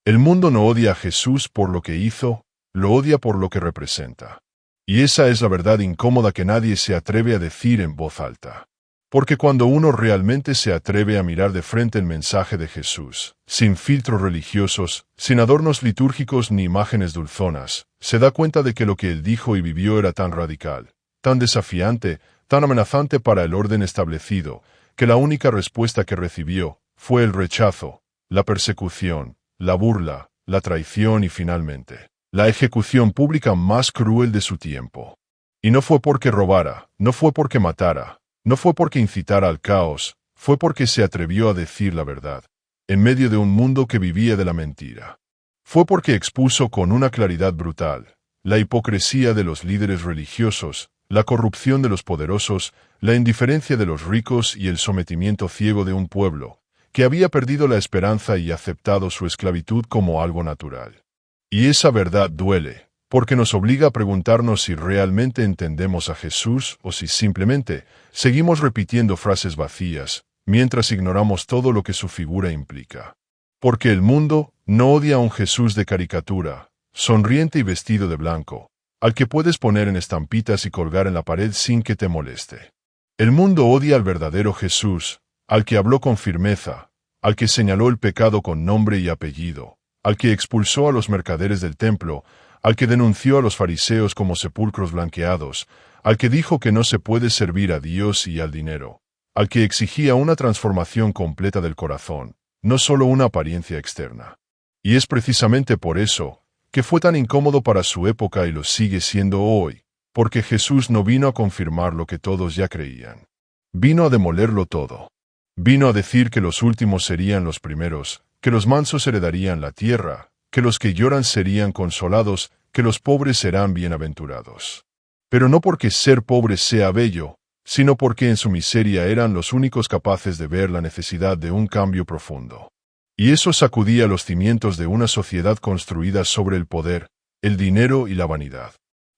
El mundo no odia a Jesús por lo que hizo, lo odia por lo que representa. Y esa es la verdad incómoda que nadie se atreve a decir en voz alta. Porque cuando uno realmente se atreve a mirar de frente el mensaje de Jesús, sin filtros religiosos, sin adornos litúrgicos ni imágenes dulzonas, se da cuenta de que lo que él dijo y vivió era tan radical, tan desafiante, tan amenazante para el orden establecido, que la única respuesta que recibió fue el rechazo, la persecución, la burla, la traición y finalmente, la ejecución pública más cruel de su tiempo. Y no fue porque robara, no fue porque matara, no fue porque incitara al caos, fue porque se atrevió a decir la verdad, en medio de un mundo que vivía de la mentira. Fue porque expuso con una claridad brutal la hipocresía de los líderes religiosos, la corrupción de los poderosos, la indiferencia de los ricos y el sometimiento ciego de un pueblo que había perdido la esperanza y aceptado su esclavitud como algo natural. Y esa verdad duele, porque nos obliga a preguntarnos si realmente entendemos a Jesús o si simplemente seguimos repitiendo frases vacías, mientras ignoramos todo lo que su figura implica. Porque el mundo no odia a un Jesús de caricatura, sonriente y vestido de blanco, al que puedes poner en estampitas y colgar en la pared sin que te moleste. El mundo odia al verdadero Jesús, al que habló con firmeza, al que señaló el pecado con nombre y apellido, al que expulsó a los mercaderes del templo, al que denunció a los fariseos como sepulcros blanqueados, al que dijo que no se puede servir a Dios y al dinero, al que exigía una transformación completa del corazón, no solo una apariencia externa. Y es precisamente por eso que fue tan incómodo para su época y lo sigue siendo hoy, porque Jesús no vino a confirmar lo que todos ya creían. Vino a demolerlo todo. Vino a decir que los últimos serían los primeros, que los mansos heredarían la tierra, que los que lloran serían consolados, que los pobres serán bienaventurados. Pero no porque ser pobre sea bello, sino porque en su miseria eran los únicos capaces de ver la necesidad de un cambio profundo. Y eso sacudía los cimientos de una sociedad construida sobre el poder, el dinero y la vanidad.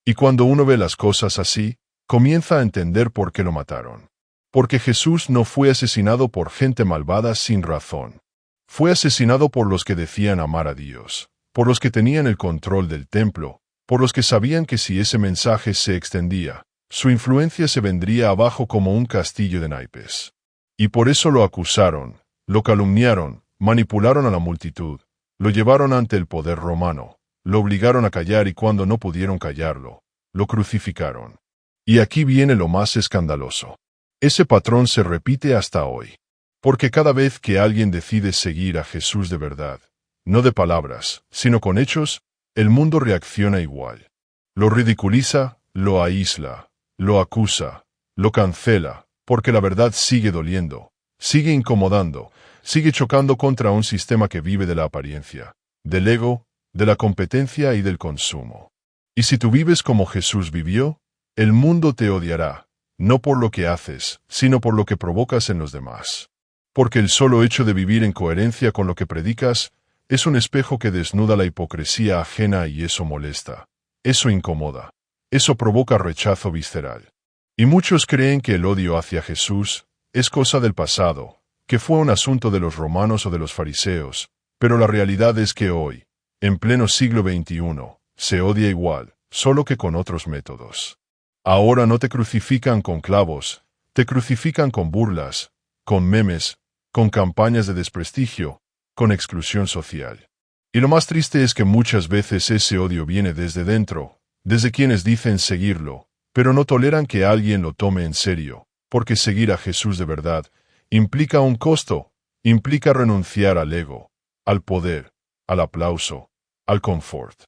Y cuando uno ve las cosas así, comienza a entender por qué lo mataron. Porque Jesús no fue asesinado por gente malvada sin razón. Fue asesinado por los que decían amar a Dios, por los que tenían el control del templo, por los que sabían que si ese mensaje se extendía, su influencia se vendría abajo como un castillo de naipes. Y por eso lo acusaron, lo calumniaron, manipularon a la multitud, lo llevaron ante el poder romano, lo obligaron a callar y cuando no pudieron callarlo, lo crucificaron. Y aquí viene lo más escandaloso. Ese patrón se repite hasta hoy. Porque cada vez que alguien decide seguir a Jesús de verdad, no de palabras, sino con hechos, el mundo reacciona igual. Lo ridiculiza, lo aísla, lo acusa, lo cancela, porque la verdad sigue doliendo, sigue incomodando, sigue chocando contra un sistema que vive de la apariencia, del ego, de la competencia y del consumo. Y si tú vives como Jesús vivió, el mundo te odiará, no por lo que haces, sino por lo que provocas en los demás. Porque el solo hecho de vivir en coherencia con lo que predicas es un espejo que desnuda la hipocresía ajena y eso molesta, eso incomoda, eso provoca rechazo visceral. Y muchos creen que el odio hacia Jesús es cosa del pasado, que fue un asunto de los romanos o de los fariseos, pero la realidad es que hoy, en pleno siglo XXI, se odia igual, solo que con otros métodos. Ahora no te crucifican con clavos, te crucifican con burlas, con memes, con campañas de desprestigio, con exclusión social. Y lo más triste es que muchas veces ese odio viene desde dentro, desde quienes dicen seguirlo, pero no toleran que alguien lo tome en serio, porque seguir a Jesús de verdad implica un costo, implica renunciar al ego, al poder, al aplauso, al confort.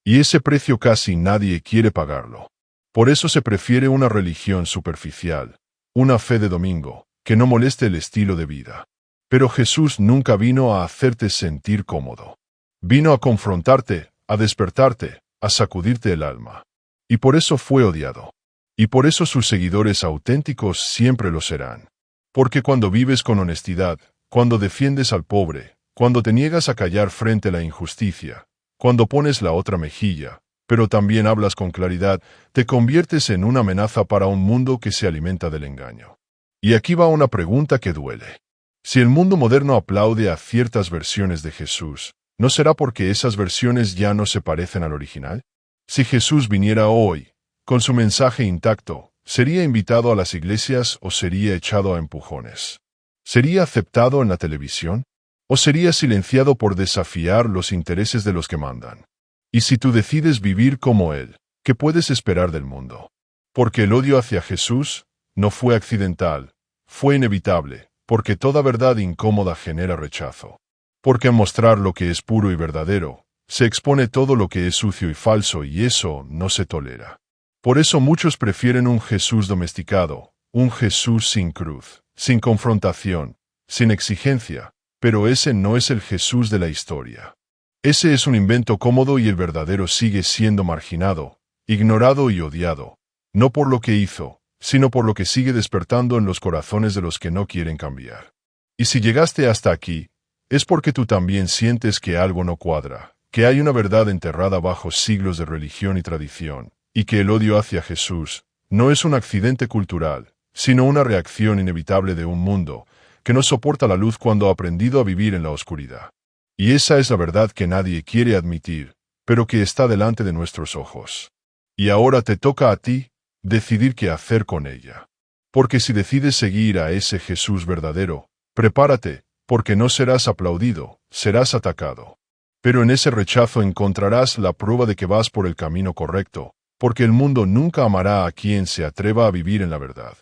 Y ese precio casi nadie quiere pagarlo. Por eso se prefiere una religión superficial, una fe de domingo, que no moleste el estilo de vida. Pero Jesús nunca vino a hacerte sentir cómodo. Vino a confrontarte, a despertarte, a sacudirte el alma. Y por eso fue odiado. Y por eso sus seguidores auténticos siempre lo serán. Porque cuando vives con honestidad, cuando defiendes al pobre, cuando te niegas a callar frente a la injusticia, cuando pones la otra mejilla, pero también hablas con claridad, te conviertes en una amenaza para un mundo que se alimenta del engaño. Y aquí va una pregunta que duele. Si el mundo moderno aplaude a ciertas versiones de Jesús, ¿No será porque esas versiones ya no se parecen al original? Si Jesús viniera hoy, con su mensaje intacto, ¿sería invitado a las iglesias o sería echado a empujones? ¿Sería aceptado en la televisión? ¿O sería silenciado por desafiar los intereses de los que mandan? Y si tú decides vivir como Él, ¿qué puedes esperar del mundo? Porque el odio hacia Jesús no fue accidental, fue inevitable, porque toda verdad incómoda genera rechazo. Porque al mostrar lo que es puro y verdadero, se expone todo lo que es sucio y falso y eso no se tolera. Por eso muchos prefieren un Jesús domesticado, un Jesús sin cruz, sin confrontación, sin exigencia, pero ese no es el Jesús de la historia. Ese es un invento cómodo y el verdadero sigue siendo marginado, ignorado y odiado, no por lo que hizo, sino por lo que sigue despertando en los corazones de los que no quieren cambiar. Y si llegaste hasta aquí, es porque tú también sientes que algo no cuadra, que hay una verdad enterrada bajo siglos de religión y tradición, y que el odio hacia Jesús no es un accidente cultural, sino una reacción inevitable de un mundo que no soporta la luz cuando ha aprendido a vivir en la oscuridad. Y esa es la verdad que nadie quiere admitir, pero que está delante de nuestros ojos. Y ahora te toca a ti decidir qué hacer con ella. Porque si decides seguir a ese Jesús verdadero, prepárate, porque no serás aplaudido, serás atacado. Pero en ese rechazo encontrarás la prueba de que vas por el camino correcto, porque el mundo nunca amará a quien se atreva a vivir en la verdad.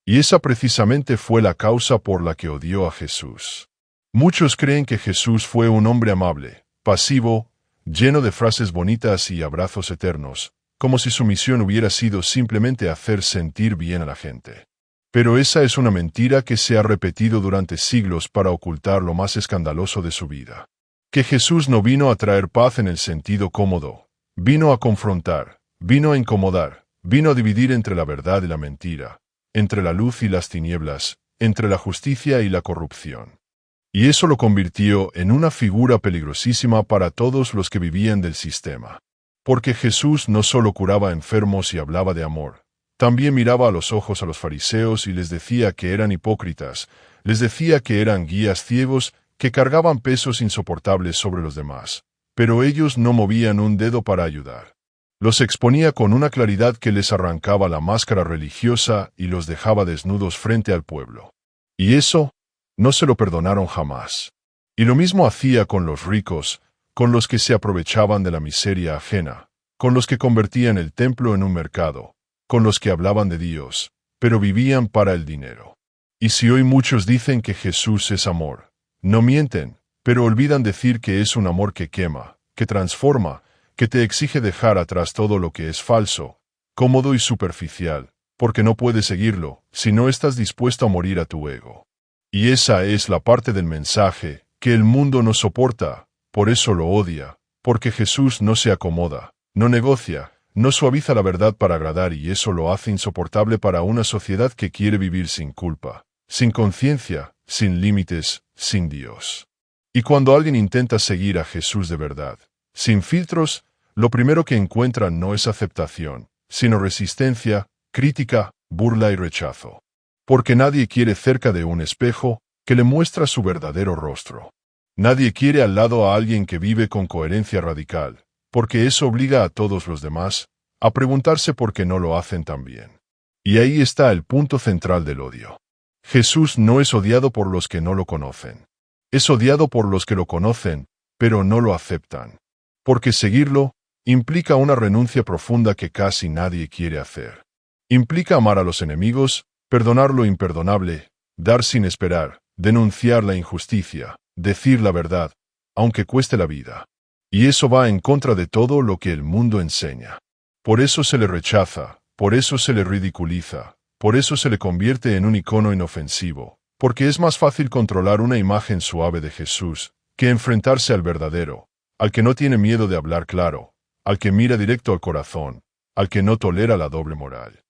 Y esa precisamente fue la causa por la que odió a Jesús. Muchos creen que Jesús fue un hombre amable, pasivo, lleno de frases bonitas y abrazos eternos, como si su misión hubiera sido simplemente hacer sentir bien a la gente. Pero esa es una mentira que se ha repetido durante siglos para ocultar lo más escandaloso de su vida. Que Jesús no vino a traer paz en el sentido cómodo, vino a confrontar, vino a incomodar, vino a dividir entre la verdad y la mentira, entre la luz y las tinieblas, entre la justicia y la corrupción. Y eso lo convirtió en una figura peligrosísima para todos los que vivían del sistema. Porque Jesús no solo curaba enfermos y hablaba de amor, también miraba a los ojos a los fariseos y les decía que eran hipócritas, les decía que eran guías ciegos que cargaban pesos insoportables sobre los demás, pero ellos no movían un dedo para ayudar. Los exponía con una claridad que les arrancaba la máscara religiosa y los dejaba desnudos frente al pueblo. Y eso no se lo perdonaron jamás. Y lo mismo hacía con los ricos, con los que se aprovechaban de la miseria ajena, con los que convertían el templo en un mercado, con los que hablaban de Dios, pero vivían para el dinero. Y si hoy muchos dicen que Jesús es amor, no mienten, pero olvidan decir que es un amor que quema, que transforma, que te exige dejar atrás todo lo que es falso, cómodo y superficial, porque no puedes seguirlo si no estás dispuesto a morir a tu ego. Y esa es la parte del mensaje que el mundo no soporta, por eso lo odia, porque Jesús no se acomoda, no negocia, no suaviza la verdad para agradar y eso lo hace insoportable para una sociedad que quiere vivir sin culpa, sin conciencia, sin límites, sin Dios. Y cuando alguien intenta seguir a Jesús de verdad, sin filtros, lo primero que encuentra no es aceptación, sino resistencia, crítica, burla y rechazo. Porque nadie quiere cerca de un espejo que le muestra su verdadero rostro. Nadie quiere al lado a alguien que vive con coherencia radical, porque eso obliga a todos los demás a preguntarse por qué no lo hacen tan bien. Y ahí está el punto central del odio. Jesús no es odiado por los que no lo conocen. Es odiado por los que lo conocen, pero no lo aceptan. Porque seguirlo implica una renuncia profunda que casi nadie quiere hacer. Implica amar a los enemigos, perdonar lo imperdonable, dar sin esperar, denunciar la injusticia, decir la verdad, aunque cueste la vida. Y eso va en contra de todo lo que el mundo enseña. Por eso se le rechaza, por eso se le ridiculiza, por eso se le convierte en un icono inofensivo, porque es más fácil controlar una imagen suave de Jesús que enfrentarse al verdadero, al que no tiene miedo de hablar claro, al que mira directo al corazón, al que no tolera la doble moral.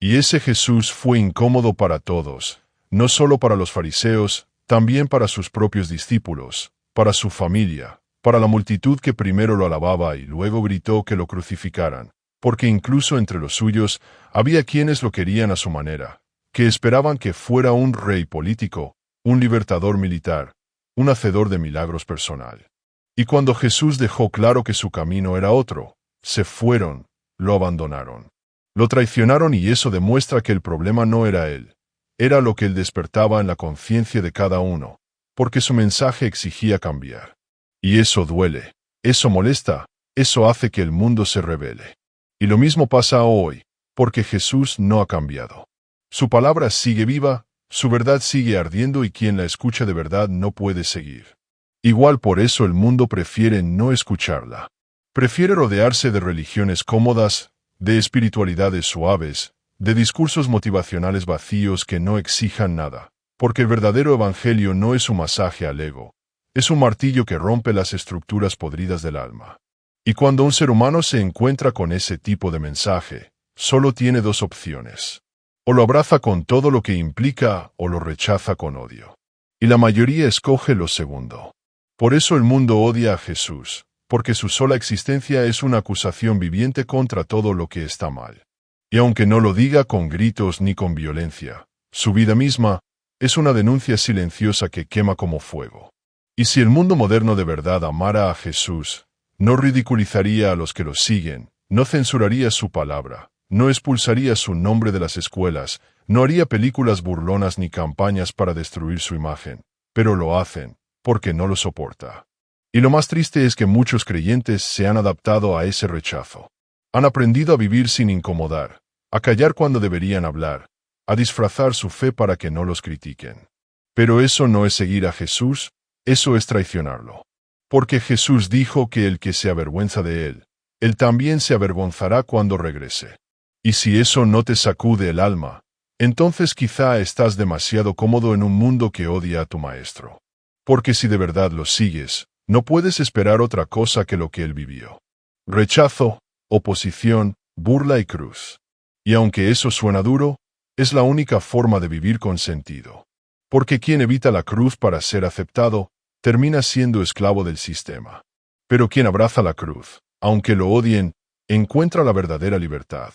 Y ese Jesús fue incómodo para todos, no solo para los fariseos, también para sus propios discípulos, para su familia, para la multitud que primero lo alababa y luego gritó que lo crucificaran, porque incluso entre los suyos había quienes lo querían a su manera, que esperaban que fuera un rey político, un libertador militar, un hacedor de milagros personal. Y cuando Jesús dejó claro que su camino era otro, se fueron, lo abandonaron. Lo traicionaron y eso demuestra que el problema no era él. Era lo que él despertaba en la conciencia de cada uno, porque su mensaje exigía cambiar. Y eso duele, eso molesta, eso hace que el mundo se rebele. Y lo mismo pasa hoy, porque Jesús no ha cambiado. Su palabra sigue viva, su verdad sigue ardiendo y quien la escucha de verdad no puede seguir. Igual por eso el mundo prefiere no escucharla. Prefiere rodearse de religiones cómodas, de espiritualidades suaves, de discursos motivacionales vacíos que no exijan nada, porque el verdadero evangelio no es un masaje al ego, es un martillo que rompe las estructuras podridas del alma. Y cuando un ser humano se encuentra con ese tipo de mensaje, solo tiene dos opciones. O lo abraza con todo lo que implica o lo rechaza con odio. Y la mayoría escoge lo segundo. Por eso el mundo odia a Jesús, porque su sola existencia es una acusación viviente contra todo lo que está mal. Y aunque no lo diga con gritos ni con violencia, su vida misma es una denuncia silenciosa que quema como fuego. Y si el mundo moderno de verdad amara a Jesús, no ridiculizaría a los que lo siguen, no censuraría su palabra, no expulsaría su nombre de las escuelas, no haría películas burlonas ni campañas para destruir su imagen, pero lo hacen, porque no lo soporta. Y lo más triste es que muchos creyentes se han adaptado a ese rechazo. Han aprendido a vivir sin incomodar, a callar cuando deberían hablar, a disfrazar su fe para que no los critiquen. Pero eso no es seguir a Jesús, eso es traicionarlo. Porque Jesús dijo que el que se avergüenza de él también se avergonzará cuando regrese. Y si eso no te sacude el alma, entonces quizá estás demasiado cómodo en un mundo que odia a tu maestro. Porque si de verdad lo sigues, no puedes esperar otra cosa que lo que él vivió. Rechazo, oposición, burla y cruz. Y aunque eso suena duro, es la única forma de vivir con sentido. Porque quien evita la cruz para ser aceptado, termina siendo esclavo del sistema. Pero quien abraza la cruz, aunque lo odien, encuentra la verdadera libertad.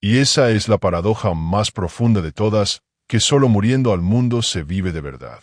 Y esa es la paradoja más profunda de todas, que solo muriendo al mundo se vive de verdad.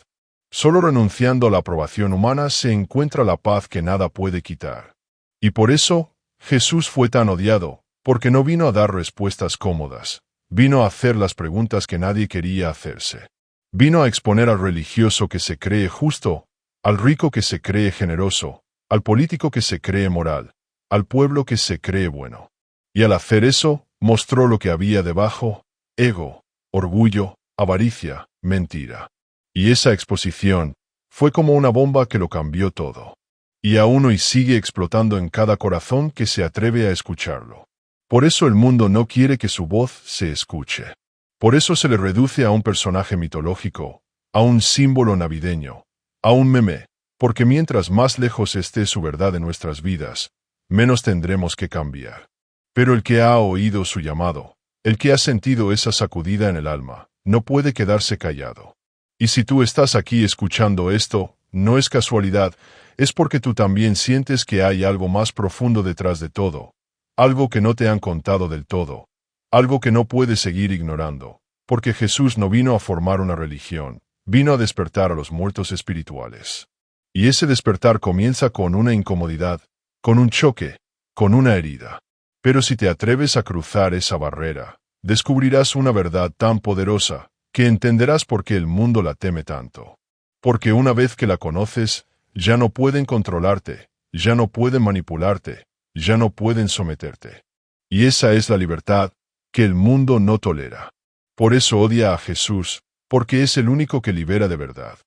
Solo renunciando a la aprobación humana se encuentra la paz que nada puede quitar. Y por eso, Jesús fue tan odiado, porque no vino a dar respuestas cómodas, vino a hacer las preguntas que nadie quería hacerse. Vino a exponer al religioso que se cree justo, al rico que se cree generoso, al político que se cree moral, al pueblo que se cree bueno. Y al hacer eso, mostró lo que había debajo: ego, orgullo, avaricia, mentira. Y esa exposición fue como una bomba que lo cambió todo. Y aún hoy sigue explotando en cada corazón que se atreve a escucharlo. Por eso el mundo no quiere que su voz se escuche. Por eso se le reduce a un personaje mitológico, a un símbolo navideño, a un meme, porque mientras más lejos esté su verdad de nuestras vidas, menos tendremos que cambiar. Pero el que ha oído su llamado, el que ha sentido esa sacudida en el alma, no puede quedarse callado. Y si tú estás aquí escuchando esto, no es casualidad, es porque tú también sientes que hay algo más profundo detrás de todo, algo que no te han contado del todo, algo que no puedes seguir ignorando, porque Jesús no vino a formar una religión, vino a despertar a los muertos espirituales. Y ese despertar comienza con una incomodidad, con un choque, con una herida. Pero si te atreves a cruzar esa barrera, descubrirás una verdad tan poderosa, que entenderás por qué el mundo la teme tanto. Porque una vez que la conoces, ya no pueden controlarte, ya no pueden manipularte, ya no pueden someterte. Y esa es la libertad que el mundo no tolera. Por eso odia a Jesús, porque es el único que libera de verdad.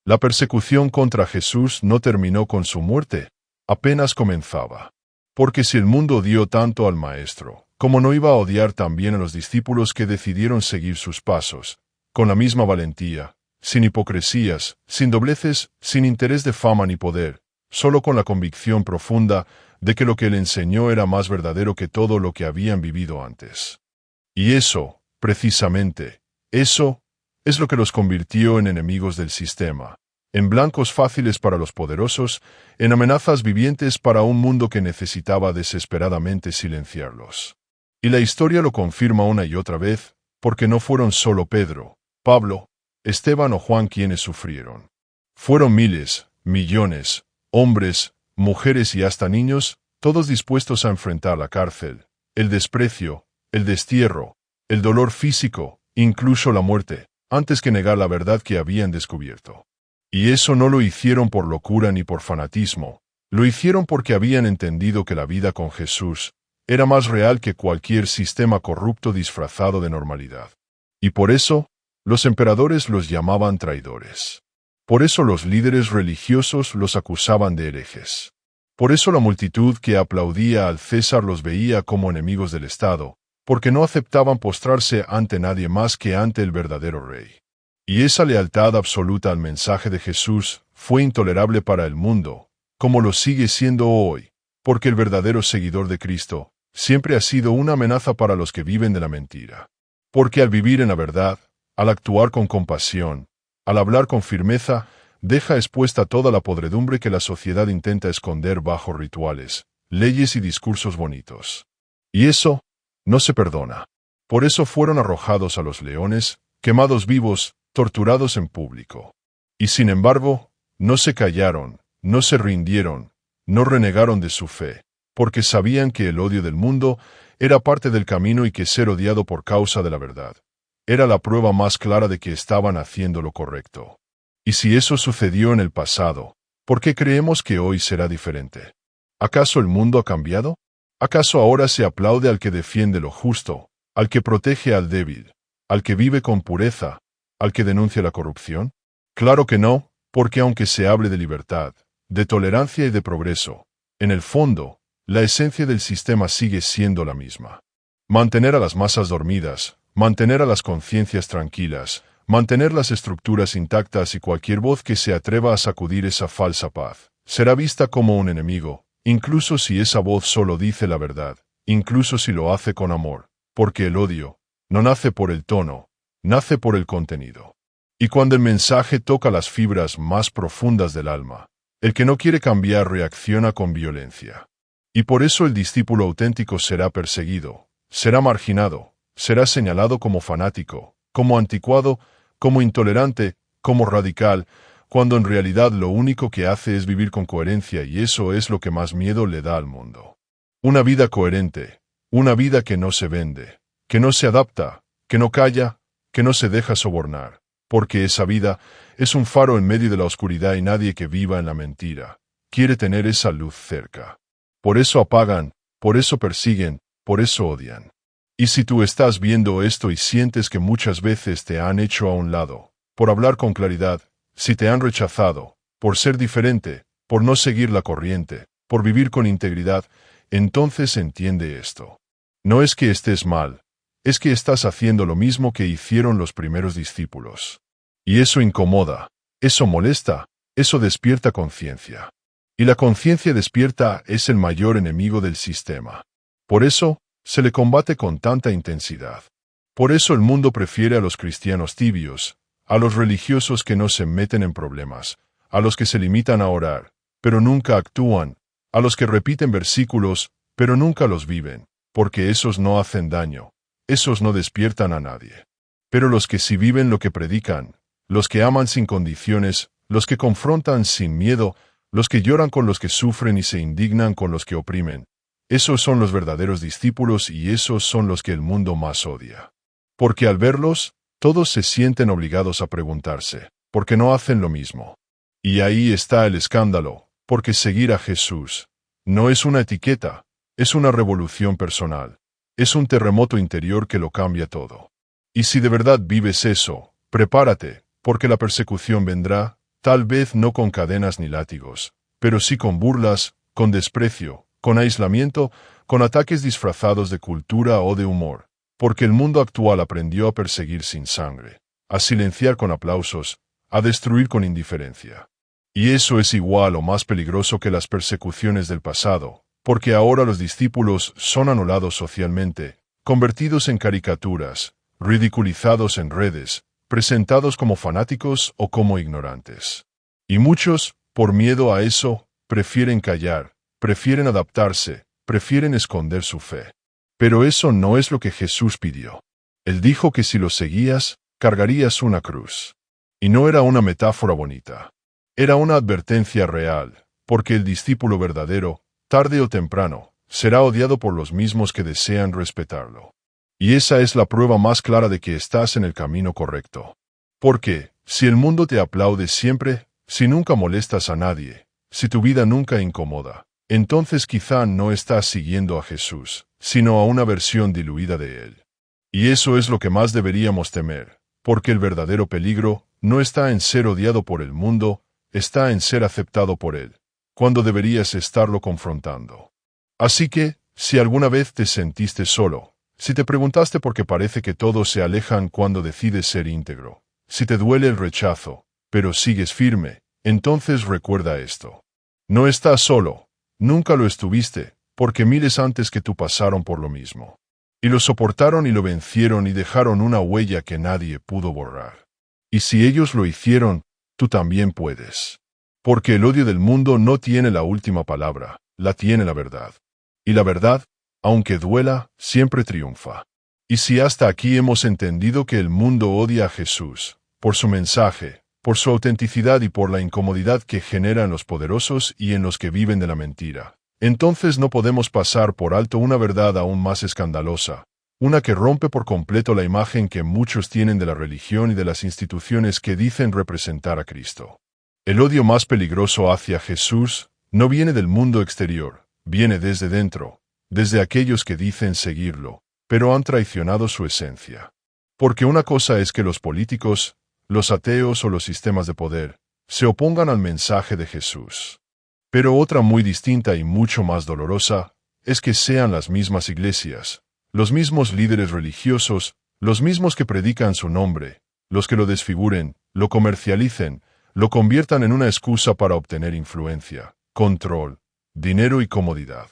La persecución contra Jesús no terminó con su muerte, apenas comenzaba. Porque si el mundo odió tanto al Maestro, ¿cómo no iba a odiar también a los discípulos que decidieron seguir sus pasos, con la misma valentía, sin hipocresías, sin dobleces, sin interés de fama ni poder, solo con la convicción profunda de que lo que él enseñó era más verdadero que todo lo que habían vivido antes? Y eso, precisamente, eso es lo que los convirtió en enemigos del sistema, en blancos fáciles para los poderosos, en amenazas vivientes para un mundo que necesitaba desesperadamente silenciarlos. Y la historia lo confirma una y otra vez, porque no fueron solo Pedro, Pablo, Esteban o Juan quienes sufrieron. Fueron miles, millones, hombres, mujeres y hasta niños, todos dispuestos a enfrentar la cárcel, el desprecio, el destierro, el dolor físico, incluso la muerte, antes que negar la verdad que habían descubierto. Y eso no lo hicieron por locura ni por fanatismo, lo hicieron porque habían entendido que la vida con Jesús era más real que cualquier sistema corrupto disfrazado de normalidad. Y por eso, los emperadores los llamaban traidores. Por eso los líderes religiosos los acusaban de herejes. Por eso la multitud que aplaudía al César los veía como enemigos del Estado, porque no aceptaban postrarse ante nadie más que ante el verdadero rey. Y esa lealtad absoluta al mensaje de Jesús fue intolerable para el mundo, como lo sigue siendo hoy, porque el verdadero seguidor de Cristo siempre ha sido una amenaza para los que viven de la mentira. Porque al vivir en la verdad, al actuar con compasión, al hablar con firmeza, deja expuesta toda la podredumbre que la sociedad intenta esconder bajo rituales, leyes y discursos bonitos. Y eso no se perdona. Por eso fueron arrojados a los leones, quemados vivos, torturados en público. Y sin embargo, no se callaron, no se rindieron, no renegaron de su fe, porque sabían que el odio del mundo era parte del camino y que ser odiado por causa de la verdad era la prueba más clara de que estaban haciendo lo correcto. Y si eso sucedió en el pasado, ¿por qué creemos que hoy será diferente? ¿Acaso el mundo ha cambiado? ¿Acaso ahora se aplaude al que defiende lo justo, al que protege al débil, al que vive con pureza, al que denuncia la corrupción? Claro que no, porque aunque se hable de libertad, de tolerancia y de progreso, en el fondo, la esencia del sistema sigue siendo la misma. Mantener a las masas dormidas, mantener a las conciencias tranquilas, mantener las estructuras intactas y cualquier voz que se atreva a sacudir esa falsa paz será vista como un enemigo, incluso si esa voz solo dice la verdad, incluso si lo hace con amor, porque el odio no nace por el tono, nace por el contenido. Y cuando el mensaje toca las fibras más profundas del alma, el que no quiere cambiar reacciona con violencia. Y por eso el discípulo auténtico será perseguido, será marginado, será señalado como fanático, como anticuado, como intolerante, como radical, cuando en realidad lo único que hace es vivir con coherencia y eso es lo que más miedo le da al mundo. Una vida coherente, una vida que no se vende, que no se adapta, que no calla, que no se deja sobornar, porque esa vida es un faro en medio de la oscuridad y nadie que viva en la mentira quiere tener esa luz cerca. Por eso apagan, por eso persiguen, por eso odian. Y si tú estás viendo esto y sientes que muchas veces te han hecho a un lado, por hablar con claridad, si te han rechazado, por ser diferente, por no seguir la corriente, por vivir con integridad, entonces entiende esto. No es que estés mal, es que estás haciendo lo mismo que hicieron los primeros discípulos. Y eso incomoda, eso molesta, eso despierta conciencia. Y la conciencia despierta es el mayor enemigo del sistema. Por eso, se le combate con tanta intensidad. Por eso el mundo prefiere a los cristianos tibios, a los religiosos que no se meten en problemas, a los que se limitan a orar, pero nunca actúan, a los que repiten versículos, pero nunca los viven, porque esos no hacen daño, esos no despiertan a nadie. Pero los que sí viven lo que predican, los que aman sin condiciones, los que confrontan sin miedo, los que lloran con los que sufren y se indignan con los que oprimen, esos son los verdaderos discípulos y esos son los que el mundo más odia. Porque al verlos, todos se sienten obligados a preguntarse, ¿por qué no hacen lo mismo? Y ahí está el escándalo, porque seguir a Jesús no es una etiqueta, es una revolución personal, es un terremoto interior que lo cambia todo. Y si de verdad vives eso, prepárate, porque la persecución vendrá, tal vez no con cadenas ni látigos, pero sí con burlas, con desprecio, con aislamiento, con ataques disfrazados de cultura o de humor, porque el mundo actual aprendió a perseguir sin sangre, a silenciar con aplausos, a destruir con indiferencia. Y eso es igual o más peligroso que las persecuciones del pasado, porque ahora los discípulos son anulados socialmente, convertidos en caricaturas, ridiculizados en redes, presentados como fanáticos o como ignorantes. Y muchos, por miedo a eso, prefieren callar, prefieren adaptarse, prefieren esconder su fe. Pero eso no es lo que Jesús pidió. Él dijo que si lo seguías, cargarías una cruz. Y no era una metáfora bonita. Era una advertencia real, porque el discípulo verdadero, tarde o temprano, será odiado por los mismos que desean respetarlo. Y esa es la prueba más clara de que estás en el camino correcto. Porque, si el mundo te aplaude siempre, si nunca molestas a nadie, si tu vida nunca incomoda, entonces quizá no estás siguiendo a Jesús, sino a una versión diluida de Él. Y eso es lo que más deberíamos temer, porque el verdadero peligro no está en ser odiado por el mundo, está en ser aceptado por Él, cuando deberías estarlo confrontando. Así que, si alguna vez te sentiste solo, si te preguntaste por qué parece que todos se alejan cuando decides ser íntegro, si te duele el rechazo, pero sigues firme, entonces recuerda esto. No estás solo, nunca lo estuviste, porque miles antes que tú pasaron por lo mismo. Y lo soportaron y lo vencieron y dejaron una huella que nadie pudo borrar. Y si ellos lo hicieron, tú también puedes. Porque el odio del mundo no tiene la última palabra, la tiene la verdad. Y la verdad, aunque duela, siempre triunfa. Y si hasta aquí hemos entendido que el mundo odia a Jesús, por su mensaje, por su autenticidad y por la incomodidad que genera en los poderosos y en los que viven de la mentira, entonces no podemos pasar por alto una verdad aún más escandalosa, una que rompe por completo la imagen que muchos tienen de la religión y de las instituciones que dicen representar a Cristo. El odio más peligroso hacia Jesús no viene del mundo exterior, viene desde dentro, desde aquellos que dicen seguirlo, pero han traicionado su esencia. Porque una cosa es que los políticos, los ateos o los sistemas de poder se opongan al mensaje de Jesús. Pero otra muy distinta y mucho más dolorosa es que sean las mismas iglesias, los mismos líderes religiosos, los mismos que predican su nombre, los que lo desfiguren, lo comercialicen, lo conviertan en una excusa para obtener influencia, control, dinero y comodidad.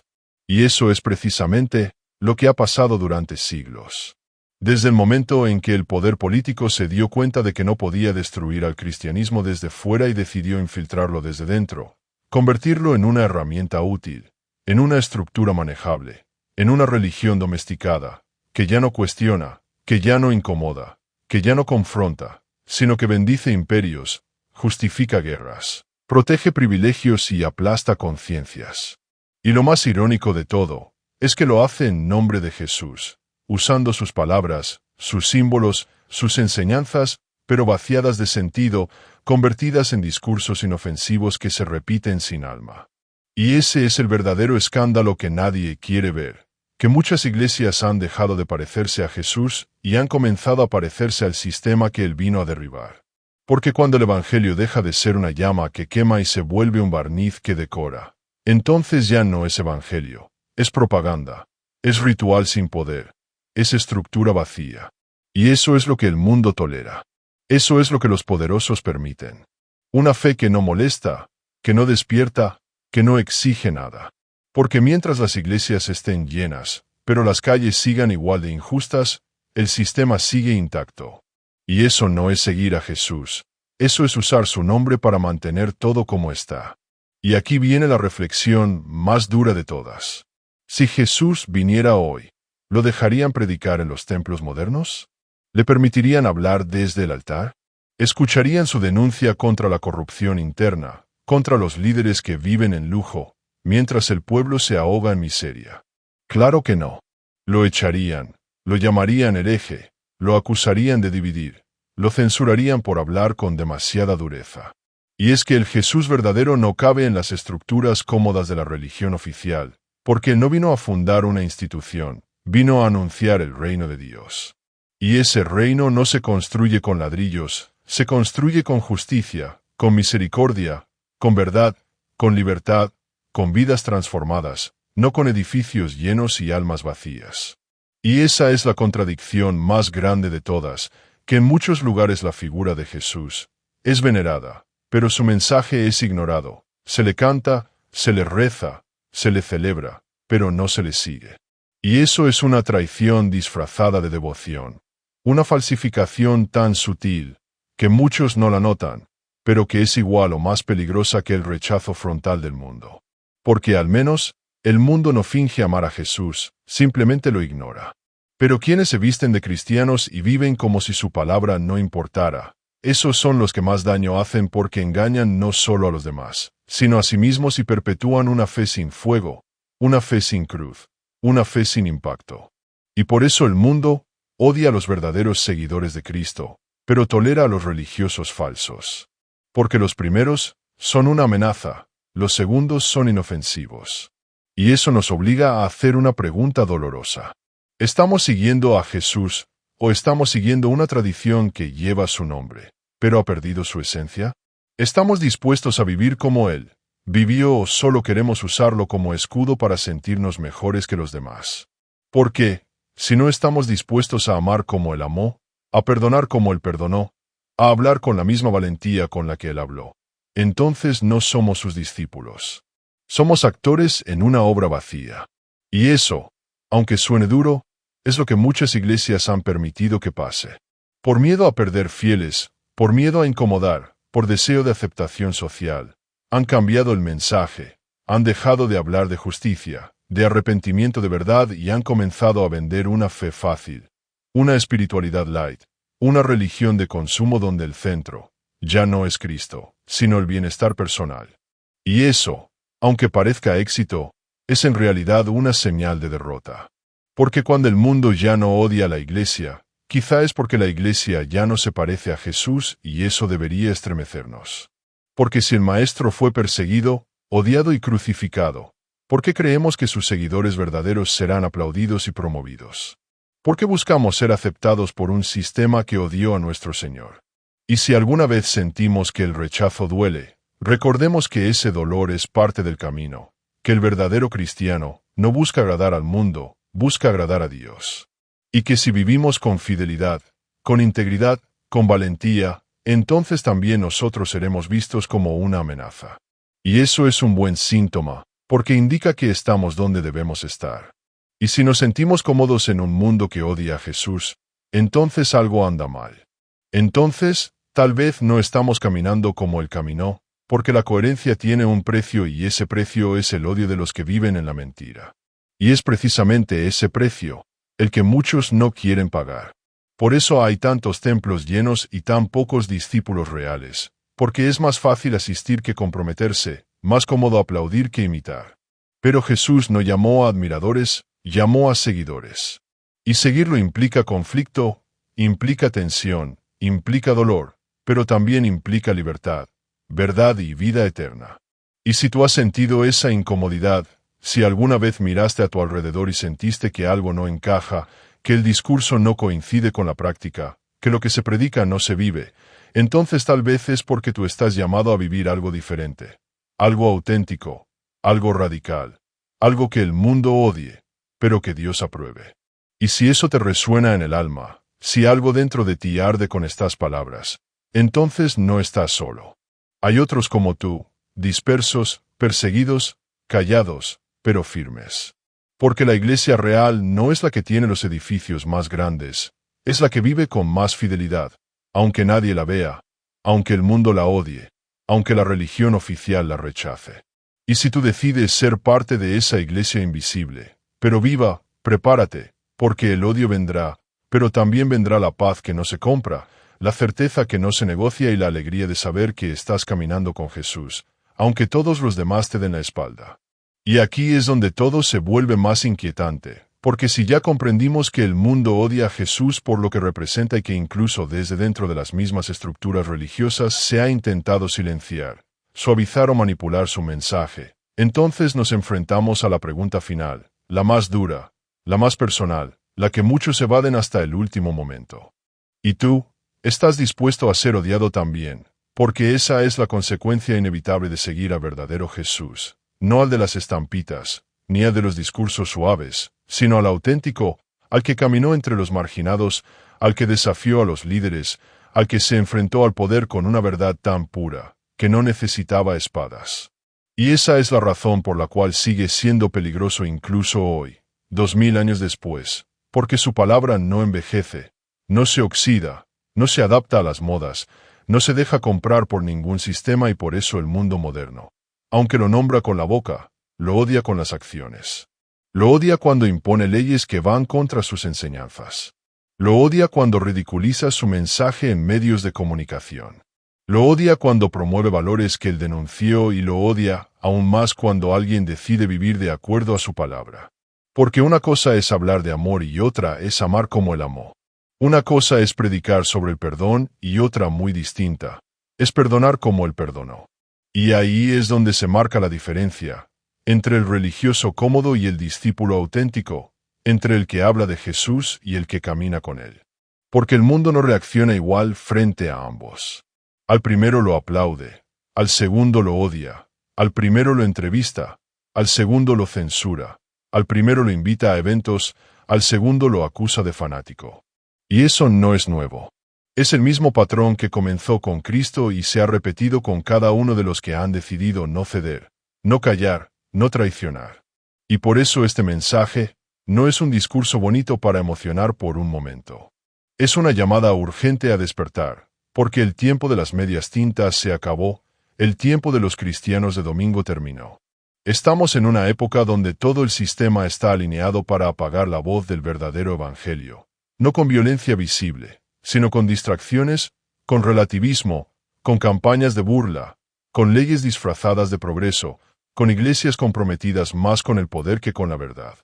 Y eso es precisamente lo que ha pasado durante siglos. Desde el momento en que el poder político se dio cuenta de que no podía destruir al cristianismo desde fuera y decidió infiltrarlo desde dentro, convertirlo en una herramienta útil, en una estructura manejable, en una religión domesticada, que ya no cuestiona, que ya no incomoda, que ya no confronta, sino que bendice imperios, justifica guerras, protege privilegios y aplasta conciencias. Y lo más irónico de todo, es que lo hace en nombre de Jesús, usando sus palabras, sus símbolos, sus enseñanzas, pero vaciadas de sentido, convertidas en discursos inofensivos que se repiten sin alma. Y ese es el verdadero escándalo que nadie quiere ver, que muchas iglesias han dejado de parecerse a Jesús y han comenzado a parecerse al sistema que Él vino a derribar. Porque cuando el Evangelio deja de ser una llama que quema y se vuelve un barniz que decora, entonces ya no es Evangelio, es propaganda, es ritual sin poder, es estructura vacía. Y eso es lo que el mundo tolera. Eso es lo que los poderosos permiten. Una fe que no molesta, que no despierta, que no exige nada. Porque mientras las iglesias estén llenas, pero las calles sigan igual de injustas, el sistema sigue intacto. Y eso no es seguir a Jesús, eso es usar su nombre para mantener todo como está. Y aquí viene la reflexión más dura de todas. Si Jesús viniera hoy, ¿lo dejarían predicar en los templos modernos? ¿Le permitirían hablar desde el altar? ¿Escucharían su denuncia contra la corrupción interna, contra los líderes que viven en lujo, mientras el pueblo se ahoga en miseria? Claro que no. Lo echarían, lo llamarían hereje, lo acusarían de dividir, lo censurarían por hablar con demasiada dureza. Y es que el Jesús verdadero no cabe en las estructuras cómodas de la religión oficial, porque no vino a fundar una institución, vino a anunciar el reino de Dios. Y ese reino no se construye con ladrillos, se construye con justicia, con misericordia, con verdad, con libertad, con vidas transformadas, no con edificios llenos y almas vacías. Y esa es la contradicción más grande de todas, que en muchos lugares la figura de Jesús es venerada, pero su mensaje es ignorado, se le canta, se le reza, se le celebra, pero no se le sigue. Y eso es una traición disfrazada de devoción, una falsificación tan sutil, que muchos no la notan, pero que es igual o más peligrosa que el rechazo frontal del mundo. Porque al menos, el mundo no finge amar a Jesús, simplemente lo ignora. Pero quienes se visten de cristianos y viven como si su palabra no importara, esos son los que más daño hacen porque engañan no solo a los demás, sino a sí mismos y perpetúan una fe sin fuego, una fe sin cruz, una fe sin impacto. Y por eso el mundo odia a los verdaderos seguidores de Cristo, pero tolera a los religiosos falsos. Porque los primeros son una amenaza, los segundos son inofensivos. Y eso nos obliga a hacer una pregunta dolorosa. ¿Estamos siguiendo a Jesús o estamos siguiendo una tradición que lleva su nombre, pero ha perdido su esencia? ¿Estamos dispuestos a vivir como Él vivió o solo queremos usarlo como escudo para sentirnos mejores que los demás? Porque, si no estamos dispuestos a amar como Él amó, a perdonar como Él perdonó, a hablar con la misma valentía con la que Él habló, entonces no somos sus discípulos. Somos actores en una obra vacía. Y eso, aunque suene duro, es lo que muchas iglesias han permitido que pase. Por miedo a perder fieles, por miedo a incomodar, por deseo de aceptación social, han cambiado el mensaje, han dejado de hablar de justicia, de arrepentimiento de verdad y han comenzado a vender una fe fácil, una espiritualidad light, una religión de consumo donde el centro ya no es Cristo, sino el bienestar personal. Y eso, aunque parezca éxito, es en realidad una señal de derrota. Porque cuando el mundo ya no odia a la iglesia, quizá es porque la iglesia ya no se parece a Jesús y eso debería estremecernos. Porque si el Maestro fue perseguido, odiado y crucificado, ¿por qué creemos que sus seguidores verdaderos serán aplaudidos y promovidos? ¿Por qué buscamos ser aceptados por un sistema que odió a nuestro Señor? Y si alguna vez sentimos que el rechazo duele, recordemos que ese dolor es parte del camino, que el verdadero cristiano no busca agradar al mundo, busca agradar a Dios. Y que si vivimos con fidelidad, con integridad, con valentía, entonces también nosotros seremos vistos como una amenaza. Y eso es un buen síntoma, porque indica que estamos donde debemos estar. Y si nos sentimos cómodos en un mundo que odia a Jesús, entonces algo anda mal. Entonces, tal vez no estamos caminando como Él caminó, porque la coherencia tiene un precio y ese precio es el odio de los que viven en la mentira. Y es precisamente ese precio, el que muchos no quieren pagar. Por eso hay tantos templos llenos y tan pocos discípulos reales, porque es más fácil asistir que comprometerse, más cómodo aplaudir que imitar. Pero Jesús no llamó a admiradores, llamó a seguidores. Y seguirlo implica conflicto, implica tensión, implica dolor, pero también implica libertad, verdad y vida eterna. Y si tú has sentido esa incomodidad, si alguna vez miraste a tu alrededor y sentiste que algo no encaja, que el discurso no coincide con la práctica, que lo que se predica no se vive, entonces tal vez es porque tú estás llamado a vivir algo diferente, algo auténtico, algo radical, algo que el mundo odie, pero que Dios apruebe. Y si eso te resuena en el alma, si algo dentro de ti arde con estas palabras, entonces no estás solo. Hay otros como tú, dispersos, perseguidos, callados, pero firmes. Porque la iglesia real no es la que tiene los edificios más grandes, es la que vive con más fidelidad, aunque nadie la vea, aunque el mundo la odie, aunque la religión oficial la rechace. Y si tú decides ser parte de esa iglesia invisible, pero viva, prepárate, porque el odio vendrá, pero también vendrá la paz que no se compra, la certeza que no se negocia y la alegría de saber que estás caminando con Jesús, aunque todos los demás te den la espalda. Y aquí es donde todo se vuelve más inquietante, porque si ya comprendimos que el mundo odia a Jesús por lo que representa y que incluso desde dentro de las mismas estructuras religiosas se ha intentado silenciar, suavizar o manipular su mensaje, entonces nos enfrentamos a la pregunta final, la más dura, la más personal, la que muchos evaden hasta el último momento. ¿Y tú? ¿Estás dispuesto a ser odiado también? Porque esa es la consecuencia inevitable de seguir a verdadero Jesús, no al de las estampitas, ni al de los discursos suaves, sino al auténtico, al que caminó entre los marginados, al que desafió a los líderes, al que se enfrentó al poder con una verdad tan pura, que no necesitaba espadas. Y esa es la razón por la cual sigue siendo peligroso incluso hoy, 2000 años después, porque su palabra no envejece, no se oxida, no se adapta a las modas, no se deja comprar por ningún sistema y por eso el mundo moderno, aunque lo nombra con la boca, lo odia con las acciones. Lo odia cuando impone leyes que van contra sus enseñanzas. Lo odia cuando ridiculiza su mensaje en medios de comunicación. Lo odia cuando promueve valores que él denunció y lo odia aún más cuando alguien decide vivir de acuerdo a su palabra. Porque una cosa es hablar de amor y otra es amar como él amó. Una cosa es predicar sobre el perdón y otra muy distinta, es perdonar como él perdonó. Y ahí es donde se marca la diferencia entre el religioso cómodo y el discípulo auténtico, entre el que habla de Jesús y el que camina con él. Porque el mundo no reacciona igual frente a ambos. Al primero lo aplaude, al segundo lo odia, al primero lo entrevista, al segundo lo censura, al primero lo invita a eventos, al segundo lo acusa de fanático. Y eso no es nuevo. Es el mismo patrón que comenzó con Cristo y se ha repetido con cada uno de los que han decidido no ceder, no callar, no traicionar. Y por eso este mensaje no es un discurso bonito para emocionar por un momento. Es una llamada urgente a despertar, porque el tiempo de las medias tintas se acabó, el tiempo de los cristianos de domingo terminó. Estamos en una época donde todo el sistema está alineado para apagar la voz del verdadero evangelio, no con violencia visible, sino con distracciones, con relativismo, con campañas de burla, con leyes disfrazadas de progreso, con iglesias comprometidas más con el poder que con la verdad.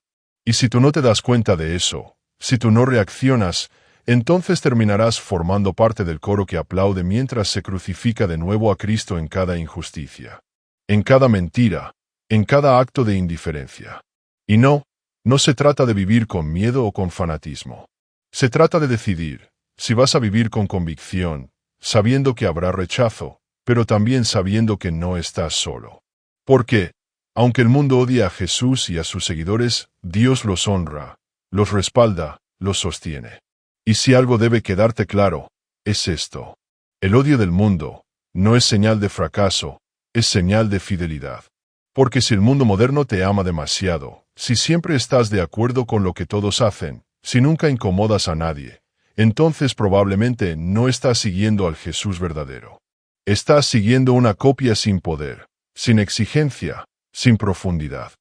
Y si tú no te das cuenta de eso, si tú no reaccionas, entonces terminarás formando parte del coro que aplaude mientras se crucifica de nuevo a Cristo en cada injusticia, en cada mentira, en cada acto de indiferencia. Y no se trata de vivir con miedo o con fanatismo. Se trata de decidir si vas a vivir con convicción, sabiendo que habrá rechazo, pero también sabiendo que no estás solo. Porque, aunque el mundo odia a Jesús y a sus seguidores, Dios los honra, los respalda, los sostiene. Y si algo debe quedarte claro, es esto. El odio del mundo no es señal de fracaso, es señal de fidelidad. Porque si el mundo moderno te ama demasiado, si siempre estás de acuerdo con lo que todos hacen, si nunca incomodas a nadie, entonces probablemente no estás siguiendo al Jesús verdadero. Estás siguiendo una copia sin poder, sin exigencia, sin profundidad.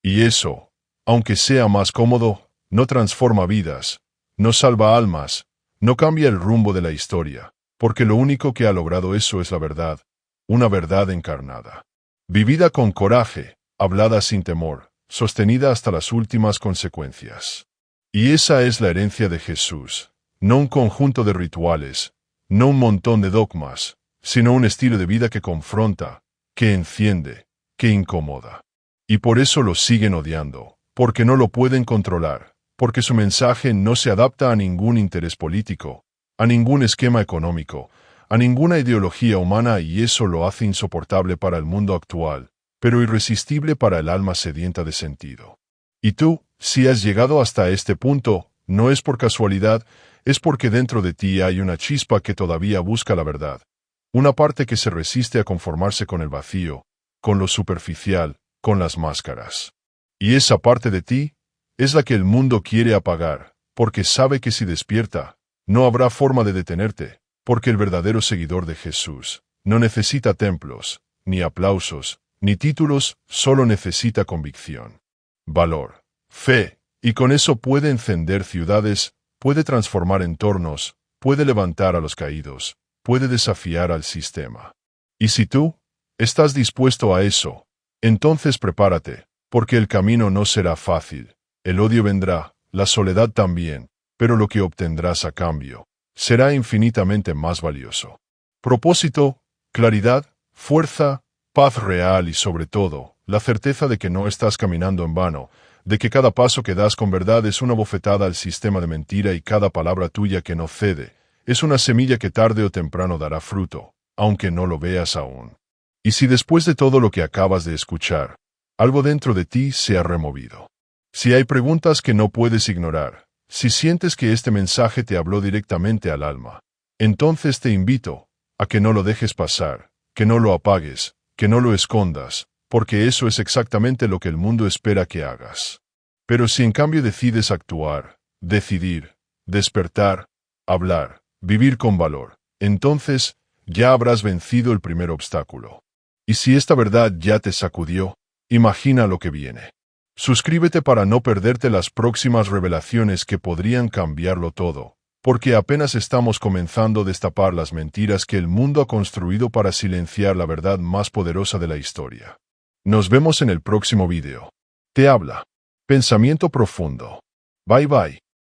Y eso, aunque sea más cómodo, no transforma vidas, no salva almas, no cambia el rumbo de la historia, porque lo único que ha logrado eso es la verdad, una verdad encarnada. Vivida con coraje, hablada sin temor, sostenida hasta las últimas consecuencias. Y esa es la herencia de Jesús, no un conjunto de rituales, no un montón de dogmas, sino un estilo de vida que confronta, que enciende, que incomoda. Y por eso lo siguen odiando, porque no lo pueden controlar, porque su mensaje no se adapta a ningún interés político, a ningún esquema económico, a ninguna ideología humana y eso lo hace insoportable para el mundo actual, pero irresistible para el alma sedienta de sentido. Y tú, si has llegado hasta este punto, no es por casualidad, es porque dentro de ti hay una chispa que todavía busca la verdad, una parte que se resiste a conformarse con el vacío, con lo superficial, con las máscaras. Y esa parte de ti es la que el mundo quiere apagar, porque sabe que si despierta, no habrá forma de detenerte, porque el verdadero seguidor de Jesús no necesita templos, ni aplausos, ni títulos, solo necesita convicción, valor, fe, y con eso puede encender ciudades, puede transformar entornos, puede levantar a los caídos, puede desafiar al sistema. Y si tú estás dispuesto a eso, entonces prepárate, porque el camino no será fácil. El odio vendrá, la soledad también, pero lo que obtendrás a cambio será infinitamente más valioso. Propósito, claridad, fuerza, paz real y sobre todo, la certeza de que no estás caminando en vano, de que cada paso que das con verdad es una bofetada al sistema de mentira y cada palabra tuya que no cede, es una semilla que tarde o temprano dará fruto, aunque no lo veas aún. Y si después de todo lo que acabas de escuchar, algo dentro de ti se ha removido. Si hay preguntas que no puedes ignorar, si sientes que este mensaje te habló directamente al alma, entonces te invito a que no lo dejes pasar, que no lo apagues, que no lo escondas, porque eso es exactamente lo que el mundo espera que hagas. Pero si en cambio decides actuar, decidir, despertar, hablar, vivir con valor, entonces ya habrás vencido el primer obstáculo. Y si esta verdad ya te sacudió, imagina lo que viene. Suscríbete para no perderte las próximas revelaciones que podrían cambiarlo todo, porque apenas estamos comenzando a destapar las mentiras que el mundo ha construido para silenciar la verdad más poderosa de la historia. Nos vemos en el próximo video. Te habla Pensamiento Profundo. Bye bye.